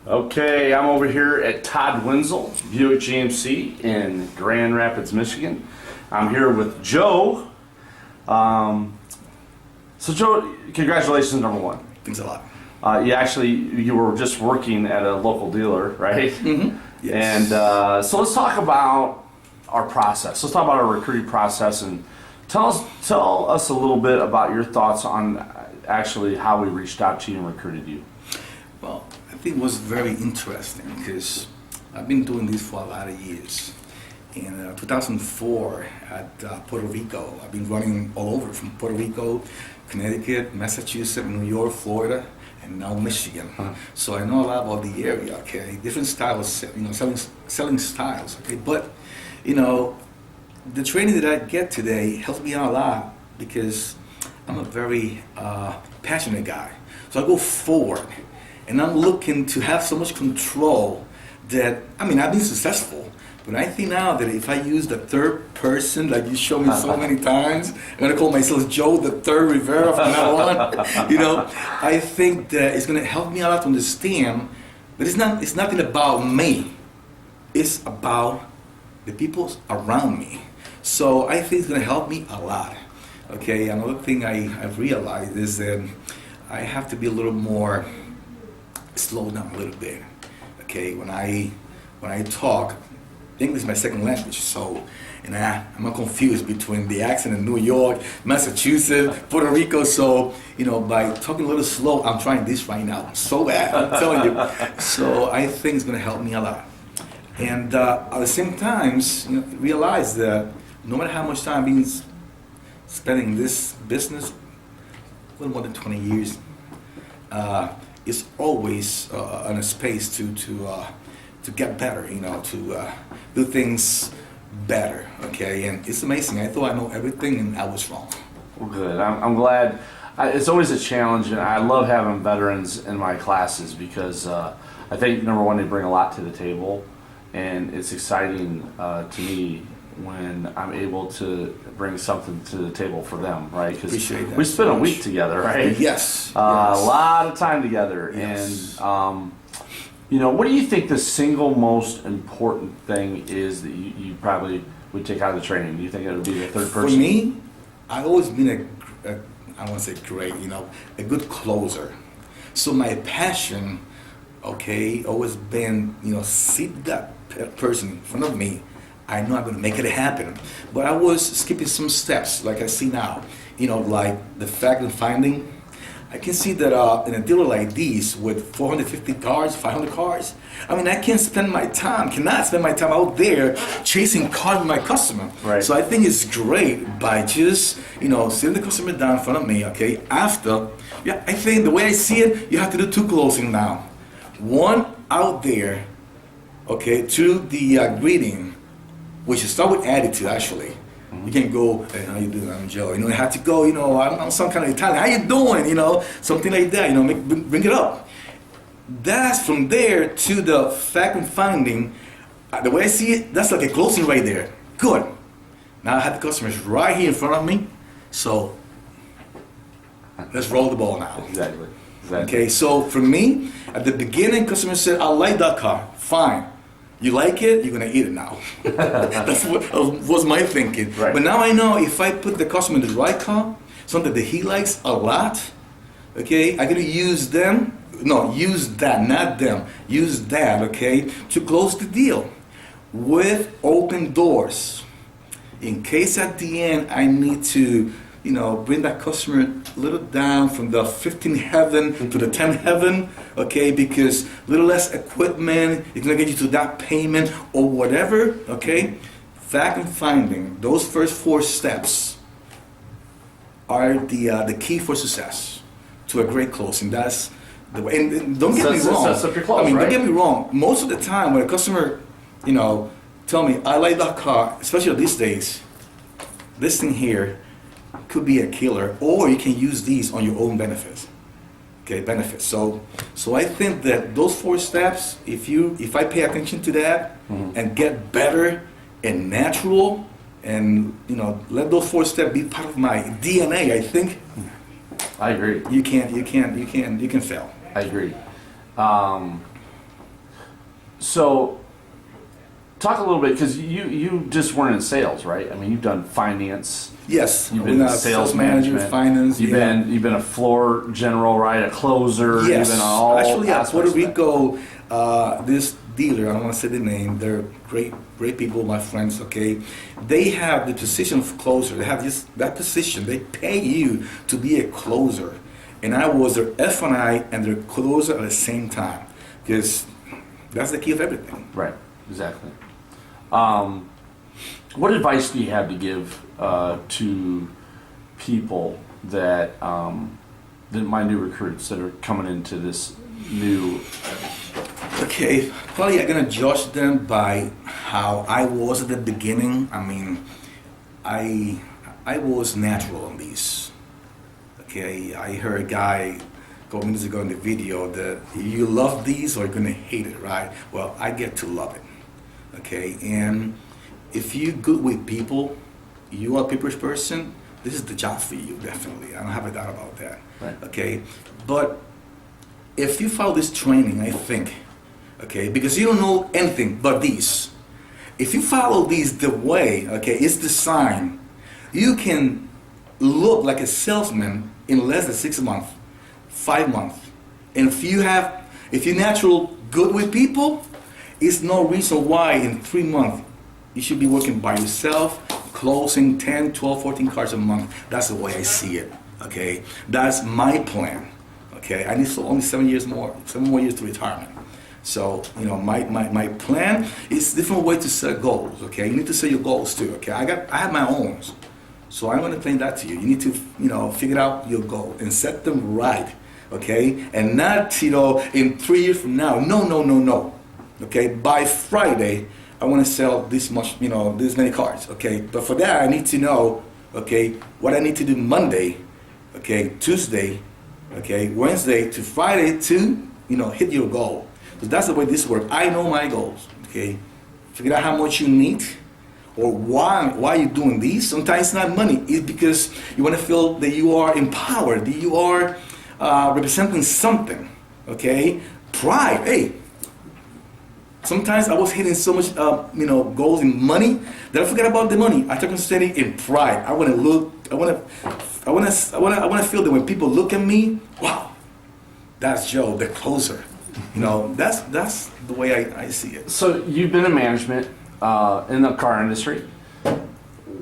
Okay, I'm over here at Todd Wenzel, Buick GMC in Grand Rapids, Michigan. I'm here with Joe. So Joe, congratulations, number one. Thanks a lot. You were just working at a local dealer, right? Mm-hmm. Yes. And so let's talk about our process. Let's talk about our recruiting process and tell us a little bit about your thoughts on actually how we reached out to you and recruited you. Well, I think it was very interesting because I've been doing this for a lot of years. In 2004 at Puerto Rico, I've been running all over from Puerto Rico, Connecticut, Massachusetts, New York, Florida, and now Michigan. So I know a lot about the area, okay? Different styles, selling styles, okay? But, the training that I get today helps me out a lot because I'm a very passionate guy. So I go forward, and I'm looking to have so much control that, I've been successful. But I think now that if I use the third person, like you showed me so many times, I'm gonna call myself Joe the Third Rivera from now on. I think that it's gonna help me a lot to understand that it's nothing about me. It's about the people around me. So I think it's gonna help me a lot. Okay, another thing I've realized is that I have to be a little more slow down a little bit. Okay, when I talk, English is my second language, so I'm not confused between the accent in New York, Massachusetts, Puerto Rico. So by talking a little slow, I'm trying this right now. So bad, I'm telling you. So I think it's going to help me a lot. And at the same time, realize that no matter how much time I've been spending in this business, a little more than 20 years, it's always in a space to get better, to do things better, okay? And it's amazing. I thought I know everything, and I was wrong. Well, good. I'm glad. It's always a challenge, and I love having veterans in my classes because I think, number one, they bring a lot to the table, and it's exciting to me when I'm able to bring something to the table for them, right? Because we spent a week together, right? Yes. A lot of time together, yes. And what do you think the single most important thing is that you probably would take out of the training? Do you think it would be the third person? For me, I've always been I want to say great, a good closer. So my passion, okay, always been, see that person in front of me. I know I'm going to make it happen. But I was skipping some steps, like I see now. Like the fact and finding. I can see that in a dealer like this with 450 cars, 500 cars, I cannot spend my time out there chasing cars with my customer. Right. So I think it's great by just, sitting the customer down in front of me, okay? After, I think the way I see it, you have to do two closing now. One out there, okay, to the greeting, which is start with attitude actually. You can't go, hey, how you doing? I'm Joe. You have to go, I'm some kind of Italian. How you doing? Something like that. Bring it up. That's from there to the fact and finding. The way I see it, that's like a closing right there. Good. Now I have the customers right here in front of me. So let's roll the ball now. Exactly. Okay. So for me, at the beginning, customer said, "I like that car." Fine. You like it, you're gonna eat it now. That's what was my thinking. Right. But now I know if I put the customer in the right car, something that he likes a lot, okay, I'm gonna use that, not them, use that, okay, to close the deal with open doors. In case at the end I need to, bring that customer a little down from the 15 heaven to the 10 heaven, okay, because a little less equipment is gonna get you to that payment or whatever, okay? Fact and finding, those first 4 steps are the key for success to a great closing. That's the way. And don't get me wrong. Sets up your close, Don't get me wrong. Most of the time when a customer, tell me I like that car, especially these days, this thing here could be a killer, or you can use these on your own benefits. Okay, benefits. So I think that those 4 steps, if I pay attention to that and get better and natural, and let those 4 steps be part of my DNA, I think I agree. You can fail. I agree. So, talk a little bit, because you just weren't in sales, right? I mean, you've done finance. Yes, You've been sales management, finance. You've been a floor general, right? A closer. Yes, You've been on all actually, at Puerto aspects of Rico, this dealer, I don't want to say the name. They're great people, my friends. Okay, they have the position of closer. They have that position. They pay you to be a closer, and I was their F&I and their closer at the same time, because that's the key of everything. Right. Exactly. What advice do you have to give to people that my new recruits that are coming into this new? Okay, probably I'm gonna judge them by how I was at the beginning. I mean, I was natural on these. Okay, I heard a guy a couple minutes ago in the video that you love these or you're gonna hate it, right? Well, I get to love it. Okay, and if you're good with people, you are a people's person, this is the job for you, definitely. I don't have a doubt about that. Right. Okay, but if you follow this training, I think, okay, because you don't know anything but these. If you follow these the way, okay, it's designed, you can look like a salesman in less than 6 months, 5 months. And if you're natural good with people, it's no reason why in 3 months you should be working by yourself, closing 10, 12, 14 cars a month. That's the way I see it, okay? That's my plan, okay? I need only 7 more years to retirement. So, my plan is different way to set goals, okay? You need to set your goals too, okay? I have my own. So I'm gonna explain that to you. You need to, figure out your goal and set them right, okay? And not, in 3 years from now. No. Okay, by Friday, I want to sell this much, this many cars. Okay, but for that, I need to know, okay, what I need to do Monday, okay, Tuesday, okay, Wednesday to Friday to, hit your goal. So that's the way this works. I know my goals. Okay, figure out how much you need, or why you're doing these. Sometimes it's not money. It's because you want to feel that you are empowered, that you are representing something. Okay, pride. Hey. Sometimes I was hitting so much, goals in money that I forgot about the money. I took steady in pride. I want to feel that when people look at me, wow, that's Joe, the closer. That's the way I see it. So you've been in management in the car industry.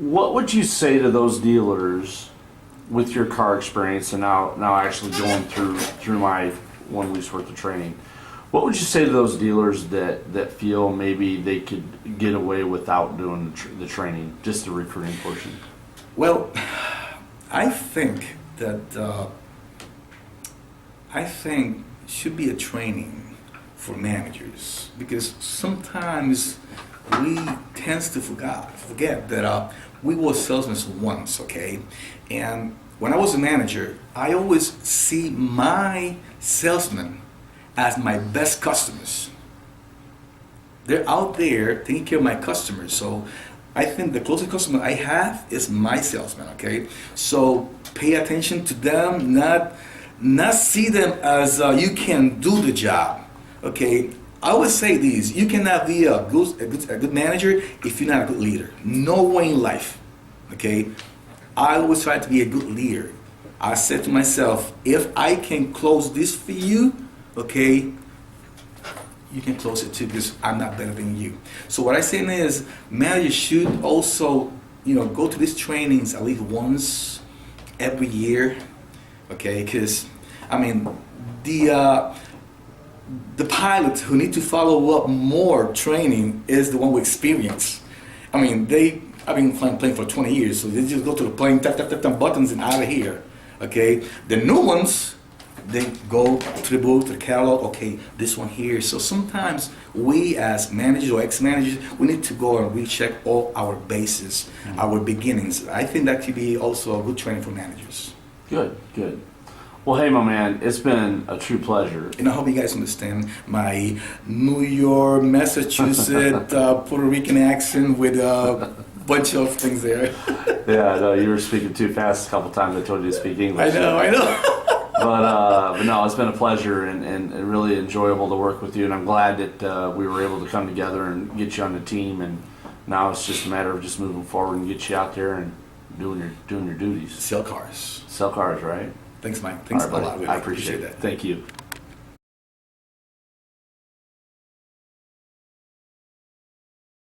What would you say to those dealers with your car experience and now actually going through my 1 week's worth of training? What would you say to those dealers that feel maybe they could get away without doing the training, just the recruiting portion? Well, I think that should be a training for managers, because sometimes we tend to forget that we were salesmen once, okay? And when I was a manager, I always see my salesmen as my best customers. They're out there taking care of my customers. So I think the closest customer I have is my salesman, okay? So pay attention to them, not see them as you can do the job, okay? I always say these: you cannot be a good manager if you're not a good leader. No way in life, okay? I always try to be a good leader. I said to myself, if I can close this for you, okay, you can close it too, because I'm not better than you. So what I'm saying is, managers should also, go to these trainings at least once every year, okay? Because the pilots who need to follow up more training is the one with experience. I've been playing for 20 years, so they just go to the plane, tap buttons, and out of here, okay? The new ones, they go to the booth, to the catalog, okay, this one here. So sometimes we as managers or ex-managers, we need to go and recheck all our bases, our beginnings. I think that could be also a good training for managers. Good. Well, hey, my man, it's been a true pleasure. And I hope you guys understand my New York, Massachusetts, Puerto Rican accent with a bunch of things there. Yeah, no, you were speaking too fast a couple times. I told you to speak English. I know. But no, it's been a pleasure and really enjoyable to work with you. And I'm glad that we were able to come together and get you on the team. And now it's just a matter of just moving forward and get you out there and doing your duties. Sell cars. Sell cars, right? Thanks, Mike. Thanks All a right, lot. buddy. Really I appreciate it. that. Thank you.